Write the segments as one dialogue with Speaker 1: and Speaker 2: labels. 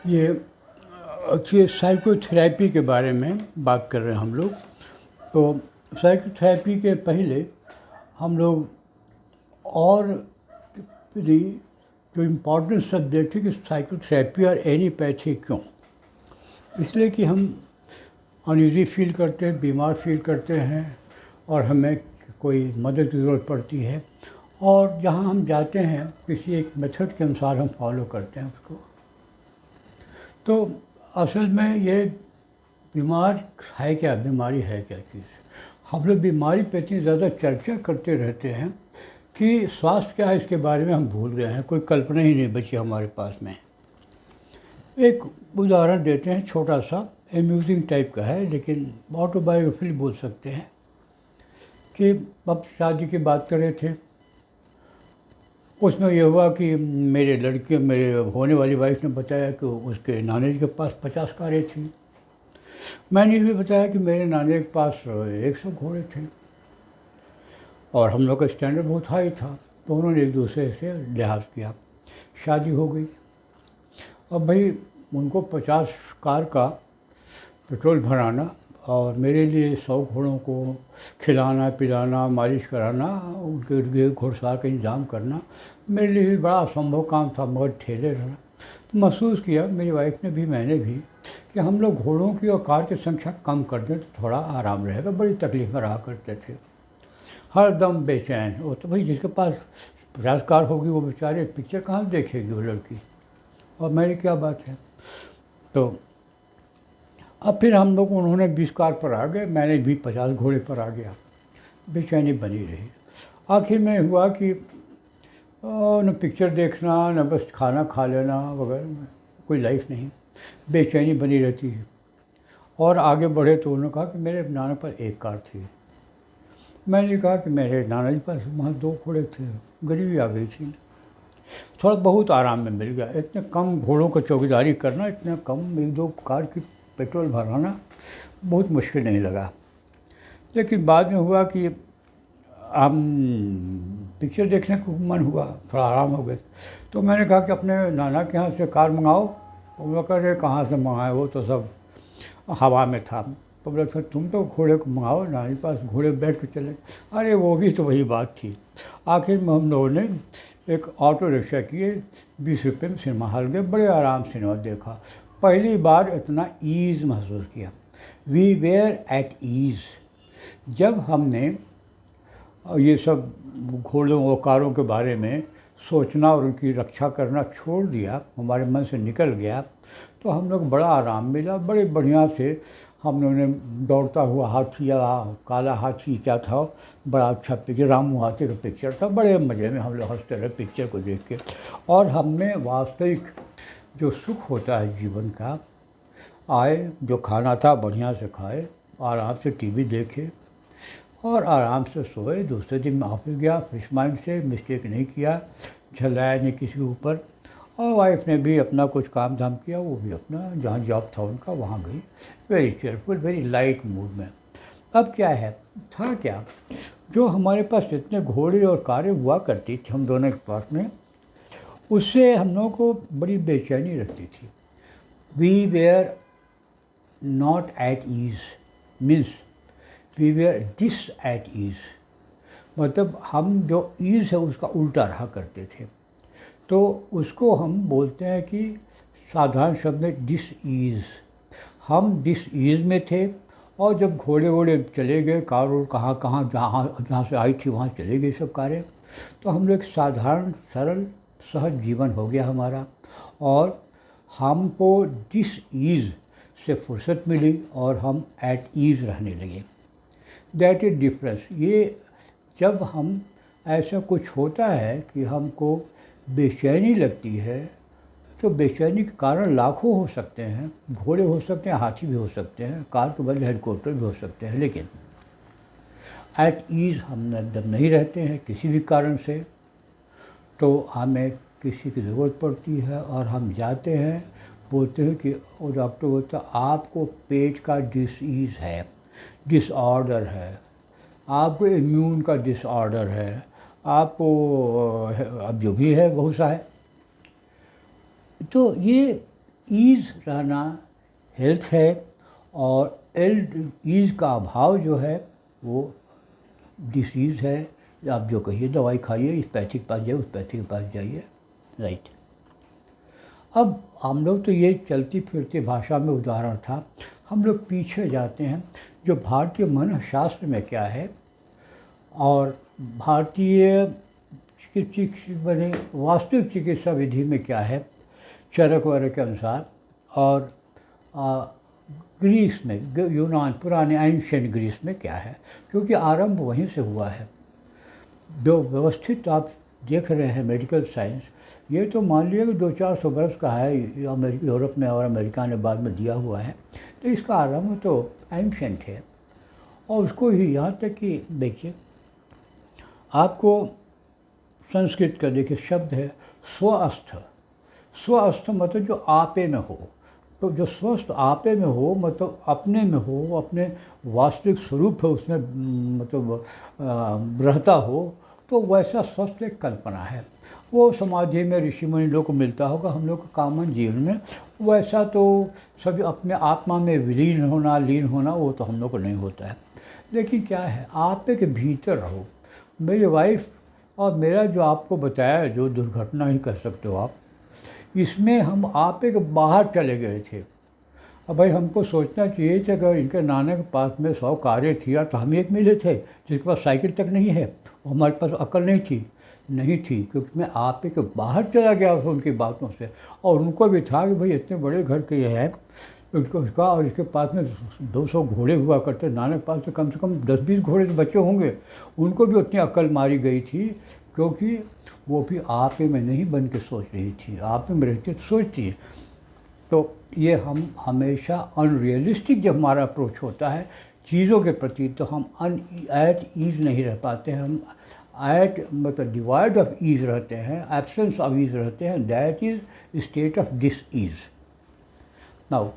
Speaker 1: ये अच्छी साइकोथेरेपी के बारे में बात कर रहे हैं हम लोग। तो साइकोथेरेपी के पहले हम लोग और भी जो इम्पोर्टेंट सब्जेक्ट है कि साइकोथेरेपी और एलोपैथी क्यों, इसलिए कि हम अनईज़ी फील करते हैं, बीमार फील करते हैं और हमें कोई मदद की ज़रूरत पड़ती है, और जहाँ हम जाते हैं किसी एक मेथड के अनुसार हम फॉलो करते हैं उसको। तो असल में ये बीमार है क्या, बीमारी है क्या चीज़। हम लोग बीमारी पे इतनी ज़्यादा चर्चा करते रहते हैं कि स्वास्थ्य क्या है इसके बारे में हम भूल गए हैं, कोई कल्पना ही नहीं बची हमारे पास में। एक उदाहरण देते हैं, छोटा सा एम्यूजिंग टाइप का है, लेकिन ऑटोबायोग्राफी बोल सकते हैं कि अब शादी की बात कर रहे थे। उसमें यह हुआ कि मेरे होने वाली वाइफ ने बताया कि उसके नानी जी के पास 50 कारें थी। मैंने ये भी बताया कि मेरे नानी के पास 100 घोड़े थे और हम लोग का स्टैंडर्ड बहुत हाई था। तो उन्होंने एक दूसरे से लिहाज किया, शादी हो गई। अब भाई उनको 50 कार का पेट्रोल भराना और मेरे लिए 100 घोड़ों को खिलाना पिलाना मालिश कराना, उनके इर्द गिर्द घुड़सवार का इंतजाम करना मेरे लिए भी बड़ा असंभव काम था, मगर ठेले रहना। तो महसूस किया, मेरी वाइफ ने भी मैंने भी, कि हम लोग घोड़ों की और कार की संख्या कम कर दें तो थोड़ा आराम रहेगा। बड़ी तकलीफ में रहा करते थे, हर दम बेचैन। वो तो भाई जिसके पास 50 कार होगी वो बेचारे पिक्चर कहाँ देखेगी वो लड़की, और मेरी क्या बात है। तो अब फिर हम लोग, उन्होंने 20 कार पर आ गए, मैंने भी 50 घोड़े पर आ गया। बेचैनी बनी रही। आखिर में हुआ कि न पिक्चर देखना न बस खाना खा लेना वगैरह, कोई लाइफ नहीं, बेचैनी बनी रहती है। और आगे बढ़े तो उन्होंने कहा कि मेरे नाना पर एक कार थी। मैंने कहा कि मेरे नाना जी पास वहाँ 2 घोड़े थे, गरीबी आ गई थी। थोड़ा बहुत आराम में मिल गया। इतने कम घोड़ों को चौकीदारी करना, इतने कम 1-2 कार की पेट्रोल भराना बहुत मुश्किल नहीं लगा। लेकिन बाद में हुआ कि हम पिक्चर देखने को मन हुआ, थोड़ा आराम हो गए। तो मैंने कहा कि अपने नाना के यहाँ से कार मंगाओ। तो वो कह रहे कहाँ से मंगाए, वो तो सब हवा में था। तो बोला था तुम तो घोड़े को मंगाओ, नानी पास घोड़े बैठ के चले। अरे वो भी तो वही बात थी। आखिर में हम लोगों ने एक ऑटो रिक्शा किए, 20 रुपये में सिनेमा हॉल गए, बड़े आराम सिनेमा देखा। पहली बार इतना ईज़ महसूस किया, वी वेयर एट ईज़। जब हमने ये सब घोड़ों और कारों के बारे में सोचना और उनकी रक्षा करना छोड़ दिया, हमारे मन से निकल गया, तो हम लोग बड़ा आराम मिला। बड़े बढ़िया से हम लोगों ने दौड़ता हुआ हाथी या काला हाथी क्या था, बड़ा अच्छा पिक्चर, राम मुहाते का पिक्चर था। बड़े मज़े में हम लोग हंसते रहे पिक्चर को देख के। और हमने वास्तविक जो सुख होता है जीवन का, आए जो खाना था बढ़िया से खाए, आराम से टीवी देखे और आराम से सोए। दूसरे दिन मैं ऑफिस गया फ्रेश माइंड से, मिस्टेक नहीं किया, झल्लाया नहीं किसी के ऊपर। और वाइफ ने भी अपना कुछ काम धाम किया, वो भी अपना जहाँ जॉब था उनका वहाँ गई, very cheerful, very light mood में। अब क्या है, था क्या, जो हमारे पास इतने घोड़े और कारें हुआ करती थी हम दोनों के पास में, उससे हम लोगों को बड़ी बेचैनी रहती थी। We were not at ease, means we were dis at ease. मतलब हम जो ईज़ है उसका उल्टा रहा करते थे। तो उसको हम बोलते हैं कि साधारण शब्द में डिस ईज़। हम डिस ईज़ में थे, और जब घोड़े वोड़े चले गए, कार और कहाँ कहाँ जहाँ जहाँ से आई थी वहाँ चले गई सब कारें, तो हम लोग साधारण सरल सहज जीवन हो गया हमारा, और हमको डिस ईज़ से फुर्सत मिली और हम एट ईज़ रहने लगे। That is difference. ये जब हम ऐसा कुछ होता है कि हमको बेचैनी लगती है, तो बेचैनी के कारण लाखों हो सकते हैं। घोड़े हो सकते हैं, हाथी भी हो सकते हैं, कार के बदले हेलीकॉप्टर भी हो सकते हैं। लेकिन एट ईज़ हम एकदम नहीं रहते हैं किसी भी कारण से। तो हमें किसी की ज़रूरत पड़ती है और हम जाते हैं, बोलते हैं कि वो डॉक्टर बोलता आपको पेट का डिसीज़ है, डिसऑर्डर है, आपको इम्यून का डिसऑर्डर है, आपको अब जो भी है बहुत सा है। तो ये ईज़ रहना हेल्थ है, और ईज़ का अभाव जो है वो डिसीज़ है। आप जो कहिए दवाई खाइए, इस पैथी के पास जाइए, उस पैथी के पास जाइए, राइट। अब हम लोग तो ये चलती फिरती भाषा में उदाहरण था, हम लोग पीछे जाते हैं जो भारतीय मनःशास्त्र में क्या है और भारतीय बने वास्तविक चिकित्सा विधि में क्या है चरक वरक के अनुसार, और ग्रीस में, यूनान पुराने एंशिएंट ग्रीस में क्या है, क्योंकि आरंभ वहीं से हुआ है। जो व्यवस्थित आप देख रहे हैं मेडिकल साइंस, ये तो मान लिया कि 200-400 बरस का है, यूरोप में और अमेरिका ने बाद में दिया हुआ है, तो इसका आरंभ तो एंशिएंट है। और उसको ही यहाँ तक कि देखिए, आपको संस्कृत का देखिए शब्द है स्वस्थ। स्वस्थ मतलब जो आपे में हो, तो जो स्वस्थ आपे में हो मतलब अपने में हो, अपने वास्तविक स्वरूप है उसमें मतलब रहता हो, तो वैसा स्वस्थ एक कल्पना है। वो समाधि में ऋषि मुनि लोग को मिलता होगा, हम लोग को कॉमन जीवन में वैसा तो सभी अपने आत्मा में विलीन होना, लीन होना, वो तो हम लोग को नहीं होता है। लेकिन क्या है, आपे के भीतर रहो। मेरी वाइफ और मेरा जो आपको बताया, जो दुर्घटना ही कह सकते हो आप, इसमें हम आपे के बाहर चले गए थे। अब भाई हमको सोचना चाहिए था कि इनके नाना के पास में 100 कारें थी यार, तो हम एक मिले थे जिसके पास साइकिल तक नहीं है, और हमारे पास अकल नहीं थी, क्योंकि मैं आपे के बाहर चला गया उनकी बातों से। और उनको भी था कि भाई इतने बड़े घर के ये हैं, उसका और इसके पास में 200 घोड़े हुआ करते, नाना के पास तो कम से कम 10-20 घोड़े तो बच्चे होंगे। उनको भी उतनी अकल मारी गई थी, क्योंकि वो भी आप ही में नहीं बन के सोच रही थी, आप ही में रहती तो सोचती है। तो ये हम हमेशा अनरियलिस्टिक जब हमारा अप्रोच होता है चीज़ों के प्रति, तो हम एट ईज़ नहीं रह पाते हैं, हम एट मतलब डिवाइड ऑफ ईज़ रहते हैं, एब्सेंस ऑफ ईज़ रहते हैं, that is state of dis ease. Now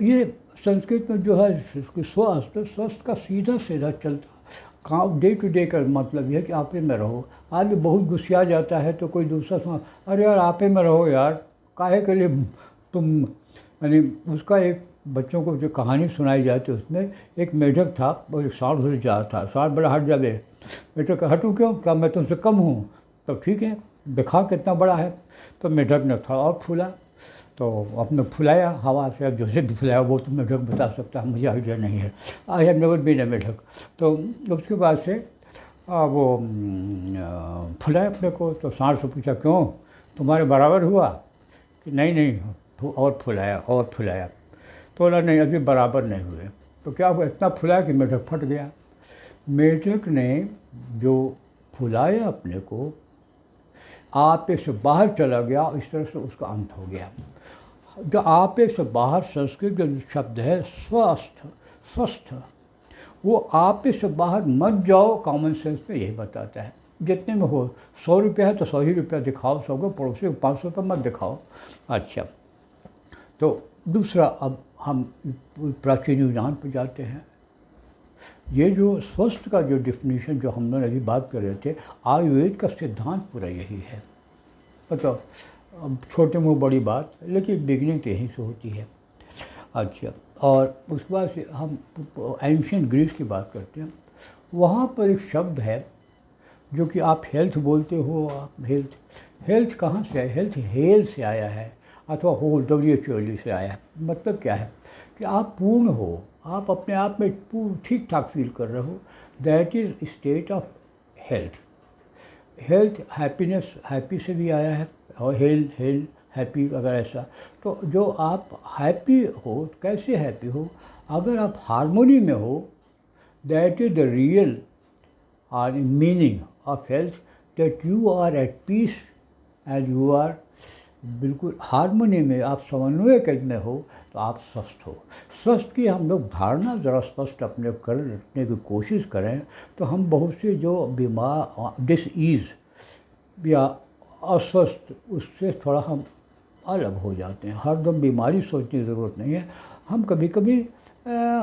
Speaker 1: ये संस्कृत में जो है स्वस्थ का सीधा सीधा चलता काम डे टू डे का मतलब यह है कि आपे में रहो। आदमी बहुत गुस्सा जाता है तो कोई दूसरा समझ, अरे यार आपे में रहो यार, काहे के लिए तुम, यानी उसका एक बच्चों को जो कहानी सुनाई जाती है उसमें एक मेढक था, वो सांड उधर जा रहा था, सांड बड़ा हट जावे, मेढक हटूँ क्यों, क्या मैं तुमसे कम हूँ, तो ठीक है दिखा कितना बड़ा है। तो मेढक ने थोड़ा और फूला, तो अपने फुलाया हवा से, अब जैसे भी फुलाया वो तो मेढक बता सकता है, मुझे आइडिया नहीं है, I have never been a मेढक। तो उसके बाद से वो फुलाया अपने को, तो सांड से पूछा क्यों तुम्हारे बराबर हुआ, कि नहीं और फुलाया। तो बोला नहीं अभी बराबर नहीं हुए। तो क्या हुआ, इतना फुलाया कि मेढक फट गया। मेढक ने जो फुलाया अपने को, आपे से बाहर चला गया, इस तरह से उसका अंत हो गया। जो आपे से बाहर संस्कृत का जो शब्द है स्वस्थ, वो आपे से बाहर मत जाओ, कॉमन सेंस में यही बताता है। जितने में हो, 100 रुपया है तो 100 ही रुपया दिखाओ, 100 को पड़ोसी को 500 रुपये मत दिखाओ। अच्छा, तो दूसरा अब हम प्राचीन यूनान पर जाते हैं। ये जो स्वस्थ का जो डिफिनीशन जो हम लोग अभी बात कर रहे थे, आयुर्वेद का सिद्धांत पूरा यही है। मतलब अब छोटे मुँह बड़ी बात, लेकिन बिगनिंग तो यहीं से होती है। अच्छा, और उसके बाद से हम एंशिएंट ग्रीस की बात करते हैं। वहाँ पर एक शब्द है जो कि आप हेल्थ बोलते हो, आप हेल्थ कहाँ से आया, हेल्थ हेल से आया है, अथवा होल WHO से आया है। मतलब क्या है कि आप पूर्ण हो, आप अपने आप में ठीक ठाक फील कर रहे हो, that is state of health. Happiness, happy से भी आया है, और हेल हैप्पी अगर ऐसा, तो जो आप हैप्पी हो, कैसे हैप्पी हो, अगर आप हार्मोनी में हो, दैट इज़ द रियल और meaning of health, that you are at peace and you are बिल्कुल हार्मोनी में, आप समन्वय में हो, तो आप स्वस्थ हो। स्वस्थ की हम लोग धारणा ज़रा स्पष्ट अपने कर रखने की कोशिश करें, तो हम बहुत से जो बीमार डिसईज़ या अस्वस्थ, उससे थोड़ा हम अलग हो जाते हैं। हरदम बीमारी सोचने की ज़रूरत नहीं है। हम कभी कभी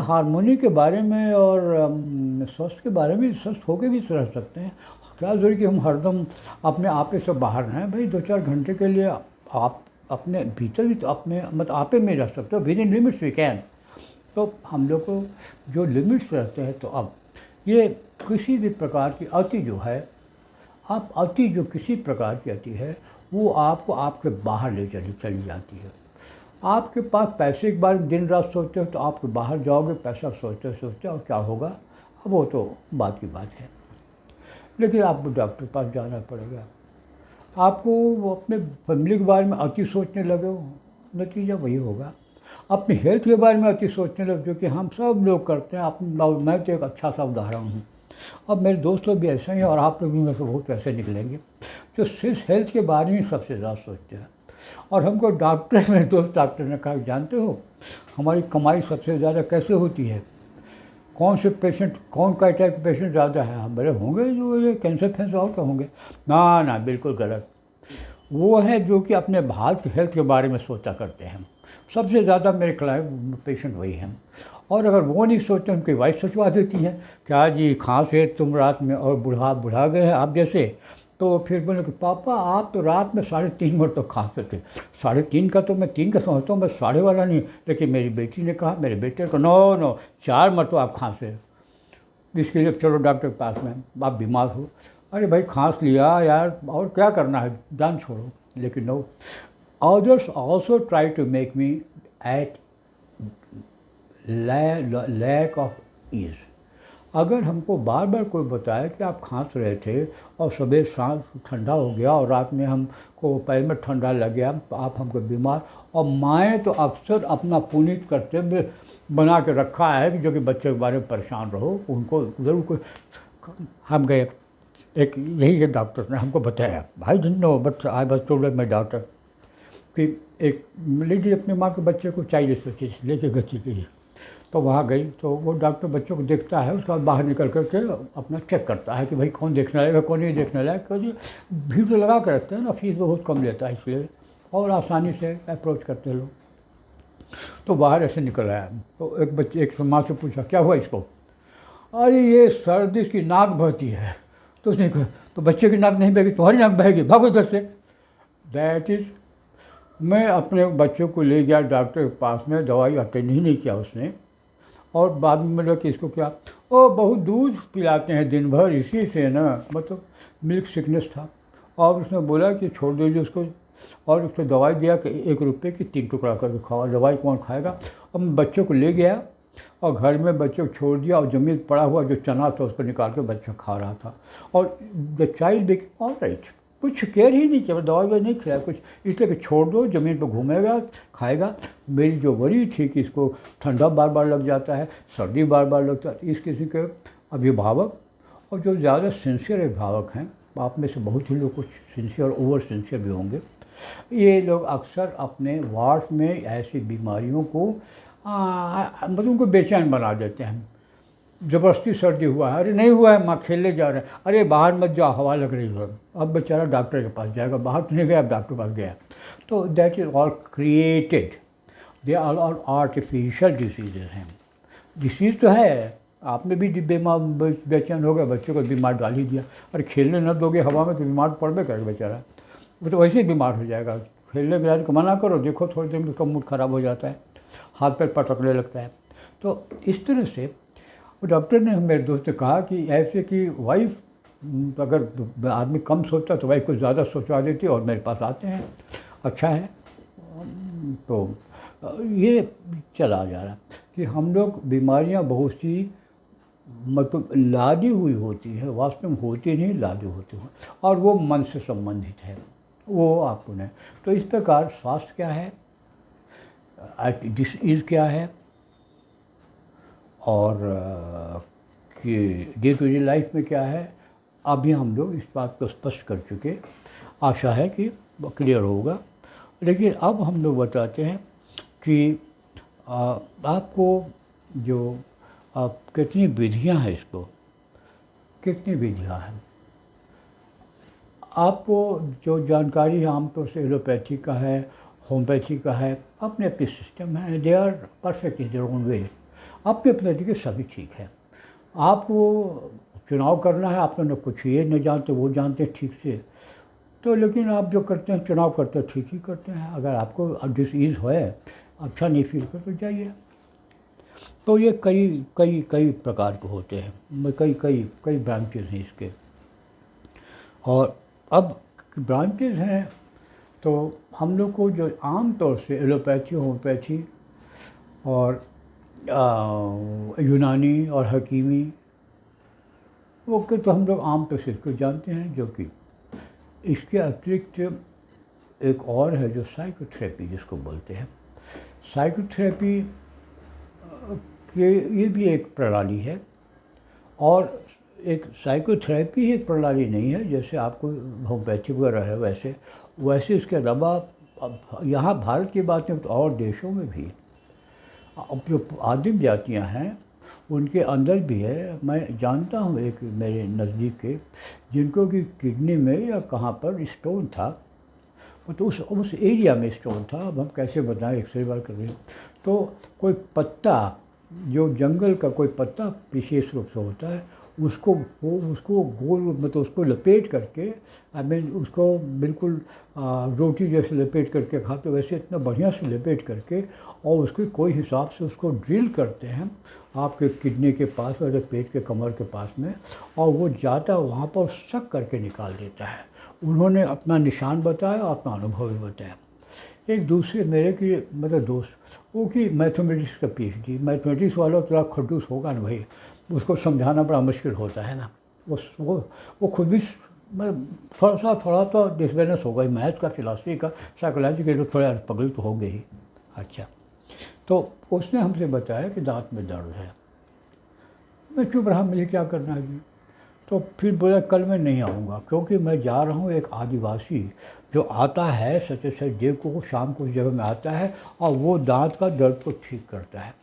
Speaker 1: हार्मोनी के बारे में और स्वस्थ के बारे में स्वस्थ होकर भी रह सकते हैं। क्या ज़रूरी कि हम हरदम अपने आपे से बाहर रहें। भाई 2-4 घंटे के लिए आप अपने भीतर भी तो अपने मतलब आपे में रह सकते हो, within limits we can. तो हम लोग को जो लिमिट्स रहते हैं, तो अब ये किसी भी प्रकार की अति जो है, आप अति जो किसी प्रकार की अति है, वो आपको आपके बाहर ले चली जाती है। आपके पास पैसे के बारे में दिन रात सोचते हो तो आप बाहर जाओगे, पैसा सोचते सोचते और क्या होगा, अब वो तो बात की बात है। लेकिन आपको डॉक्टर के पास जाना पड़ेगा। आपको वो अपने फैमिली के बारे में अति सोचने लगे हो, नतीजा वही होगा। अपनी हेल्थ के बारे में अति सोचने लगे, जो कि हम सब लोग करते हैं। मैं तो एक अच्छा सा उदाहरण हूँ। अब मेरे दोस्त लोग भी ऐसे हैं और आप लोग भी में से बहुत ऐसे निकलेंगे जो सिर्फ हेल्थ के बारे में सबसे ज़्यादा सोचते हैं। और हमको डॉक्टर, मेरे दोस्त डॉक्टर ने कहा, जानते हो हमारी कमाई सबसे ज़्यादा कैसे होती है, कौन से पेशेंट, कौन का टाइप के पेशेंट ज़्यादा है। हम बोले होंगे जो ये कैंसर फैंसर और क्या होंगे। ना ना, बिल्कुल गलत। वो है जो कि अपने भारत हेल्थ के बारे में सोचा करते हैं। सबसे ज़्यादा मेरे क्लाइंट पेशेंट वही हैं। और अगर वो नहीं सोचते, उनकी वाइफ सोचवा देती है, क्या जी खांस है तुम रात में, और बुढ़ा गए हैं आप जैसे। तो फिर बोले कि पापा आप तो रात में 3.5 मरतबा खांसते थे। 3.5 का तो मैं 3 का समझता हूँ, मैं 1.5 वाला नहीं। लेकिन मेरी बेटी ने कहा, मेरे बेटे को, नो 4 मरतबा आप खांसे। इसके लिए चलो डॉक्टर के पास में, आप बीमार हो। अरे भाई खांस लिया यार, और क्या करना है, जान छोड़ो। लेकिन no, others also try to make me at lack of ease। अगर हमको बार बार कोई बताए कि आप खांस रहे थे और सुबह शाम ठंडा हो गया और रात में हमको पैर में ठंडा लग गया, तो आप हमको बीमार। और माएँ तो अक्सर अपना पुनीत करते हुए बना के रखा है कि जो कि बच्चे के बारे में परेशान रहो, उनको ज़रूर कोई। हम गए, एक यही है डॉक्टर ने हमको बताया, भाई didn't know but I was told my doctor कि एक लेडी अपने माँ के बच्चे को चाहिए सोची लेके गई गई। तो वहाँ गई तो वो डॉक्टर बच्चों को देखता है, उसके बाद बाहर निकल करके अपना चेक करता है कि भाई कौन देखने लायक है, कौन नहीं देखने लायक। क्योंकि भीड़ तो लगा कर रखते हैं ना, फीस बहुत कम लेता है इसलिए, और आसानी से अप्रोच करते हैं लोग। तो बाहर ऐसे निकल आया, तो एक माँ से पूछा क्या हुआ इसको। अरे ये सर्दी की नाक बहती है। तो उसने कहा, तो बच्चे की नाक नहीं बहेगी, तुम्हारी नाक बहेगी, भागो इधर से। दैट इज़, मैं अपने बच्चों को ले गया डॉक्टर के पास में, दवाई अटेंड ही नहीं किया उसने। और बाद में बोला कि इसको क्या, ओ बहुत दूध पिलाते हैं दिन भर, इसी से ना, मतलब मिल्क सिकनेस था। और उसने बोला कि छोड़ दीजिए उसको, और उसको दवाई दिया कि 1 रुपये की 3 टुकड़ा करके खाओ, दवाई कौन खाएगा। अब मैं बच्चों को ले गया और घर में बच्चों को छोड़ दिया, और ज़मीन पड़ा हुआ जो चना था उसको निकाल के बच्चा खा रहा था। और द चाइल्ड बिकेम ऑलराइट, कुछ केयर ही नहीं किया, दवाई ववाई नहीं खिलाया कुछ, इसलिए कि छोड़ दो, ज़मीन पर घूमेगा खाएगा। मेरी जो वरी थी कि इसको ठंडा बार बार लग जाता है, सर्दी बार बार लगता है, इस किसी के अभिभावक और जो ज़्यादा सिंसियर अभिभावक हैं, आप में से बहुत ही लोग कुछ सिंसियर ओवर सिंसियर भी होंगे, ये लोग अक्सर अपने वार्ड में ऐसी बीमारियों को मतलब उनको बेचैन बना देते हैं। ज़बरदस्ती सर्दी हुआ है, अरे नहीं हुआ है माँ, खेलने जा रहे हैं, अरे बाहर मत जाओ हवा लग रही है। अब बेचारा डॉक्टर के पास जाएगा, बाहर तो नहीं गया, अब डॉक्टर के पास गया। तो that is all created, they are all artificial diseases हैं। डिसीज़ तो है, आप में भी बीमार बेचैन हो गया, बच्चों को बीमार डाल ही दिया। अरे खेलने न दोगे हवा में तो बीमार पड़बे करेगा बेचारा, वो तो वैसे ही बीमार हो जाएगा। खेलने के को मना करो, देखो थोड़ी देर में उसका मूड ख़राब हो जाता है, हाथ पैर पटकने लगता है। तो इस तरह से डॉक्टर ने, मेरे दोस्त ने कहा कि ऐसे कि वाइफ अगर आदमी कम सोचता तो वाइफ को ज़्यादा सोचवा देती और मेरे पास आते हैं, अच्छा है। तो ये चला जा रहा कि हम लोग बीमारियां बहुत सी मतलब लादी हुई होती है, वास्तव में होती नहीं, लादी होती है, और वो मन से संबंधित है, वो आपको नहीं। तो इस प्रकार स्वास्थ्य क्या है, डिसीज़ क्या है, और कि डे टू डे लाइफ में क्या है, अभी हम लोग इस बात को स्पष्ट कर चुके। आशा है कि क्लियर होगा। लेकिन अब हम लोग बताते हैं कि आपको जो कितनी विधियां हैं, इसको कितनी विधियां हैं। आपको जो जानकारी है आमतौर से एलोपैथी का है, होम्योपैथी का है, अपने अपने सिस्टम है, they are perfect in their own way, अपने अपने तरीके सभी ठीक है। आपको चुनाव करना है, आप लोग कुछ ये नहीं जानते वो जानते हैं ठीक से, तो लेकिन आप जो करते हैं चुनाव करते हैं ठीक ही करते हैं। अगर आपको डिसीज़ है, अच्छा नहीं फील कर तो जाइए। तो ये कई कई कई प्रकार के होते हैं, कई कई कई ब्रांचेज हैं इसके। और अब ब्रांचेज हैं तो हम लोग को जो आम तौर से एलोपैथी, होम्योपैथी और यूनानी और हकीमी, वो के तो हम लोग आम तौर से इसको जानते हैं। जो कि इसके अतिरिक्त एक और है जो साइकोथेरेपी जिसको बोलते हैं। साइकोथेरेपी के ये भी एक प्रणाली है, और एक साइकोथेरेपी ही एक प्रणाली नहीं है जैसे आपको होम्योपैथी वगैरह है वैसे इसके अलावा अब यहाँ भारत की बात नहीं तो और देशों में भी अब जो आदिम जातियाँ हैं उनके अंदर भी है। मैं जानता हूँ एक मेरे नज़दीक के जिनको कि किडनी में या कहाँ पर स्टोन था, तो उस एरिया में स्टोन था। अब हम कैसे बताएं, एक्सरे बार कर रहे हैं तो कोई पत्ता, जो जंगल का कोई पत्ता विशेष रूप से होता है, उसको गोल मतलब उसको लपेट करके, आई मीन उसको बिल्कुल रोटी जैसे लपेट करके खाते वैसे इतना बढ़िया से लपेट करके, और उसके कोई हिसाब से उसको ड्रिल करते हैं आपके किडनी के पास और पेट के कमर के पास में, और वो जाता वहाँ पर सक करके निकाल देता है। उन्होंने अपना निशान बताया और अपना अनुभव भी बताया। एक दूसरे मेरे की मतलब दोस्त, वो कि मैथमेटिक्स का पीएचडी, मैथमेटिक्स वाला थोड़ा खड़ूस होगा ना भाई, उसको समझाना बड़ा मुश्किल होता है ना। वो खुद भी मतलब थोड़ा तो डिसबैलेंस होगा ही, मैथ्स का, फिलॉसफी का, साइकोलॉजी के लोग थोड़े पगल तो होंगे ही। अच्छा, तो उसने हमसे बताया कि दांत में दर्द है। मैं चुप रहा, मुझे क्या करना है जी। तो फिर बोला कल मैं नहीं आऊँगा क्योंकि मैं जा रहा हूँ, एक आदिवासी जो आता है सच्चे सच देव को शाम को उस जगह में आता है और वो दांत का दर्द को ठीक करता है।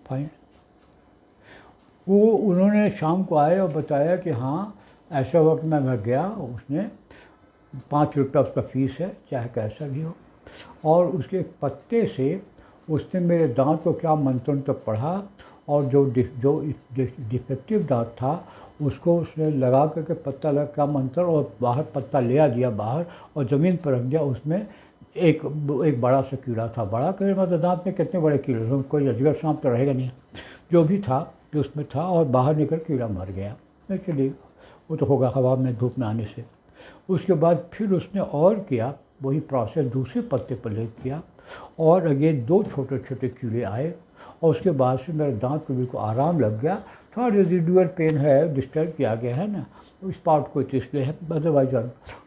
Speaker 1: फाइन। वो उन्होंने शाम को आए और बताया कि हाँ ऐसा वक्त मैं गया, उसने 5 रुपया उसका फीस है, चाहे कैसा भी हो, और उसके पत्ते से उसने मेरे दांत को क्या मंत्र पढ़ा, और जो डिफेक्टिव दांत था उसको उसने लगा करके पत्ता लगा क्या मंत्र, और बाहर पत्ता ले आ दिया बाहर और ज़मीन पर रख दिया। उसमें एक बड़ा सा कीड़ा था, बड़ा कीड़ा मतलब दांत में कितने बड़े कीड़े, कोई अजगर सांप तो रहेगा नहीं, जो भी था जो उसमें था, और बाहर निकल कीड़ा मर गया। मैं चलिए वो तो होगा हवा में धूप में आने से। उसके बाद फिर उसने और किया, वही प्रोसेस दूसरे पत्ते पर ले किया, और अगेन 2 छोटे छोटे कीड़े आए, और उसके बाद से मेरे दांत को बिल्कुल आराम लग गया। थोड़ा रेजिडुअल पेन है, डिस्टर्ब किया गया है ना उस पार्ट को, इसलिए है, अदरवाइज।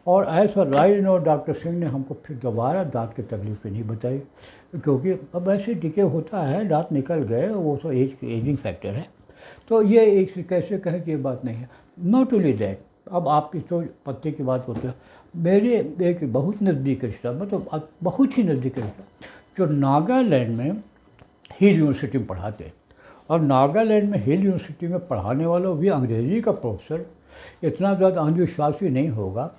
Speaker 1: और ऐसा राय और डॉक्टर सिंह ने हमको फिर दोबारा दांत की तकलीफ नहीं बताई, क्योंकि अब ऐसे डिके होता है, दांत निकल गए, वो तो एजिंग फैक्टर है। तो ये एक कैसे कहें कि ये बात नहीं है। नॉट ओनली दैट, अब आप इस तो पत्ते की बात होती है, मेरे एक बहुत नज़दीक रिश्ता, मतलब बहुत ही नज़दीक रिश्ता, जो नागालैंड में हिल यूनिवर्सिटी में पढ़ाते, और नागालैंड में हिल यूनिवर्सिटी में पढ़ाने वाला भी अंग्रेज़ी का प्रोफेसर इतना ज़्यादा अंधविश्वासी नहीं होगा,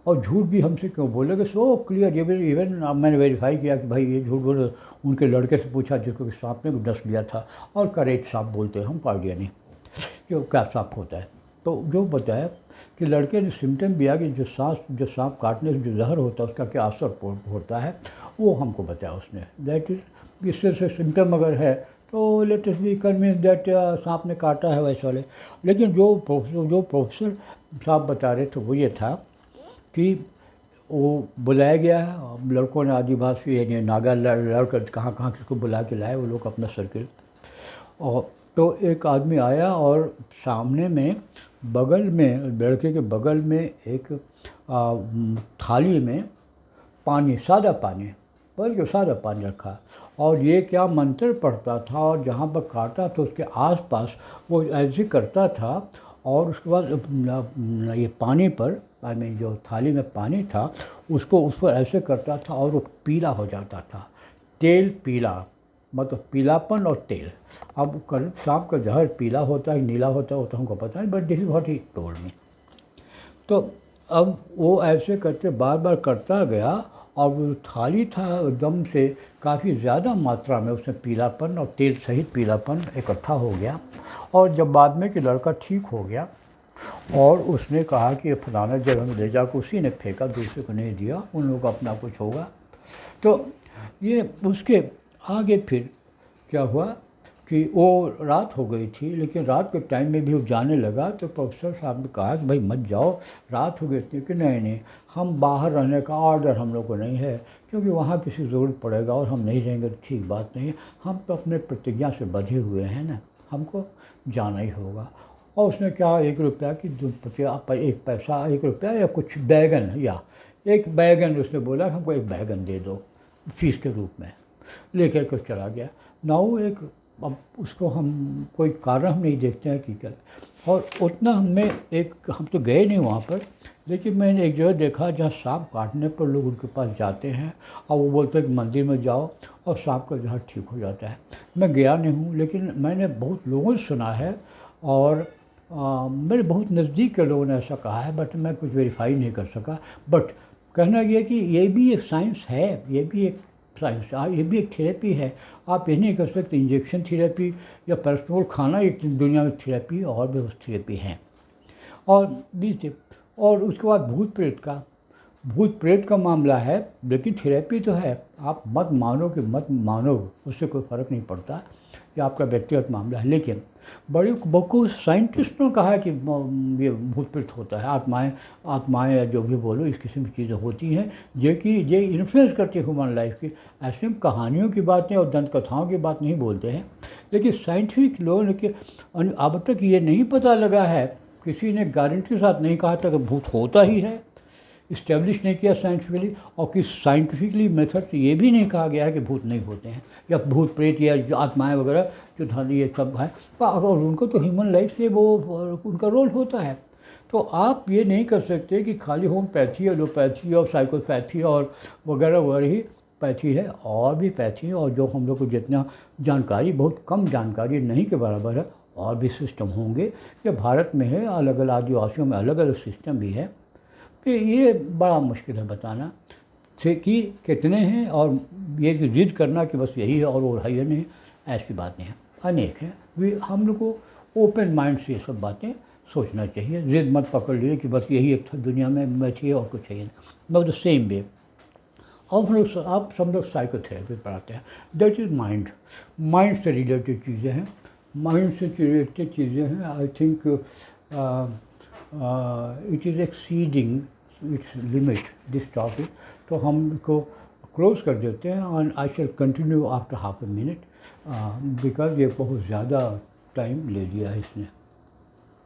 Speaker 1: और झूठ भी हमसे क्यों बोलेगा, सो क्लियर। इवन मैंने वेरीफाई किया कि भाई ये झूठ बोले, उनके लड़के से पूछा जिसको कि सांप ने डस लिया था, और करेक्ट सांप बोलते हैं, हमको आइडिया नहीं कि क्या सांप होता है। तो जो बताया कि लड़के ने सिम्टम भी आ कि जो सांप काटने से जो जहर होता है उसका क्या असर होता है, वो हमको बताया उसने। दैट इज़ इससे से सिम्टम अगर है तो let us B convince that सांप ने काटा है वैसे वाले। लेकिन जो प्रोफेसर साहब बता रहे थे वो ये था कि वो बुलाया गया है लड़कों ने, आदिवासी यानी नागा लड़कर कहाँ कहाँ किसको बुला के लाए वो लोग अपना सर्किल। और तो एक आदमी आया और सामने में बगल में, लड़के के बगल में एक थाली में पानी, सादा पानी, बल्कि सादा पानी रखा, और ये क्या मंत्र पढ़ता था, और जहाँ पर काटा तो उसके आसपास वो ऐसे करता था, और उसके बाद ये पानी पर, आई मीन जो थाली में पानी था उसको उस पर ऐसे करता था और वो पीला हो जाता था, तेल पीला, मतलब पीलापन और तेल। अब सांप का जहर पीला होता है नीला होता है वो तो हमको पता नहीं, but this is what he told me. तो अब वो ऐसे करते बार बार करता गया, और वो थाली था एकदम से काफ़ी ज़्यादा मात्रा में उसमें पीलापन और तेल सहित पीलापन इकट्ठा हो गया। और जब बाद में कि लड़का ठीक हो गया और उसने कहा कि ये फलाना जगह में ले जाकर उसी ने फेंका, दूसरे को नहीं दिया, उन लोगों का अपना कुछ होगा। तो ये उसके आगे फिर क्या हुआ कि वो रात हो गई थी, लेकिन रात के टाइम में भी वो जाने लगा। तो प्रोफेसर साहब ने कहा कि भाई मत जाओ, रात हो गई थी। कि नहीं नहीं, हम बाहर रहने का ऑर्डर हम लोग को नहीं है, क्योंकि वहाँ किसी ज़रूरत पड़ेगा और हम नहीं रहेंगे तो ठीक बात नहीं है। हम तो अपने प्रतिज्ञा से बंधे हुए हैं ना, हमको जाना ही होगा। और उसने क्या 1 रुपया की एक पैसा, 1 रुपया या कुछ बैगन, या एक बैगन उसने बोला कि हमको एक बैगन दे दो फीस के रूप में, लेकर के चला गया। ना वो एक, अब उसको हम कोई कारण हम नहीं देखते हैं कि क्या। और उतना हमें एक, हम तो गए नहीं वहाँ पर, लेकिन मैंने एक जगह देखा जहाँ सांप काटने पर लोग उनके पास जाते हैं और वो बोलते हैं कि मंदिर में जाओ और सांप का जहर ठीक हो जाता है। मैं गया नहीं हूँ, लेकिन मैंने बहुत लोगों से सुना है और मेरे बहुत नज़दीक के लोगों ने ऐसा कहा है, बट मैं कुछ वेरीफाई नहीं कर सका। बट कहना ये कि ये भी एक साइंस है, ये भी एक साइंस, ये भी एक थेरेपी है। आप ये नहीं कर सकते इंजेक्शन थेरेपी या पैरासिटामोल खाना एक दुनिया में थेरेपी, और भी उस थेरेपी हैं। और देखिए, और उसके बाद भूत प्रेत का मामला है, लेकिन थेरेपी तो है। आप मत मानो कि मत मानो, उससे कोई फ़र्क नहीं पड़ता, ये आपका व्यक्तिगत मामला है। लेकिन बड़े बहुत साइंटिस्टों ने कहा है कि ये भूत प्रेत होता है, आत्माएं या जो भी बोलो, इस किस्म की चीज़ें होती हैं जो कि ये इन्फ्लुएंस करती है ह्यूमन लाइफ की। ऐसे में कहानियों की बातें और दंत कथाओं की बात नहीं बोलते हैं, लेकिन साइंटिफिक लोगों ने अब तक ये नहीं पता लगा है, किसी ने गारंटी के साथ नहीं कहा था कि भूत होता ही है, इस्टेब्लिश नहीं किया साइंटिफिकली। और किस साइंटिफिकली मेथड से ये भी नहीं कहा गया है कि भूत नहीं होते हैं, या भूत प्रेत या जो आत्माएं वगैरह जो धानी ये सब है, अगर उनको तो ह्यूमन लाइफ से वो उनका रोल होता है। तो आप ये नहीं कर सकते कि खाली होम्योपैथी, एलोपैथी और साइकोपैथी और वगैरह वगैरह ही पैथी है, और भी पैथी है। और जो हम लोग को जितना जानकारी, बहुत कम जानकारी नहीं के बराबर है, और भी सिस्टम होंगे। ये भारत में है, अलग अलग आदिवासियों में अलग अलग सिस्टम भी है। तो ये बड़ा मुश्किल है बताना से कि कितने हैं, और ये कि जिद करना कि बस यही है और वो है, ये नहीं, ऐसी बात नहीं है, अनेक हैं। हम लोग को ओपन माइंड से ये सब बातें सोचना चाहिए। जिद मत पकड़ लिए कि बस यही एक दुनिया में बैठी है और कुछ है नहीं। No the same way. और हम लोग, आप सब लोग साइकोथेरेपी पढ़ाते हैं, दैट इज़ माइंड से रिलेटेड चीज़ें हैं, माइंड से रिलेटेड चीज़ें हैं। I think it is exceeding its limit this topic. तो हम इसको क्लोज कर देते हैं, और I shall continue after half a minute, because ये बहुत ज़्यादा टाइम ले लिया है इसने।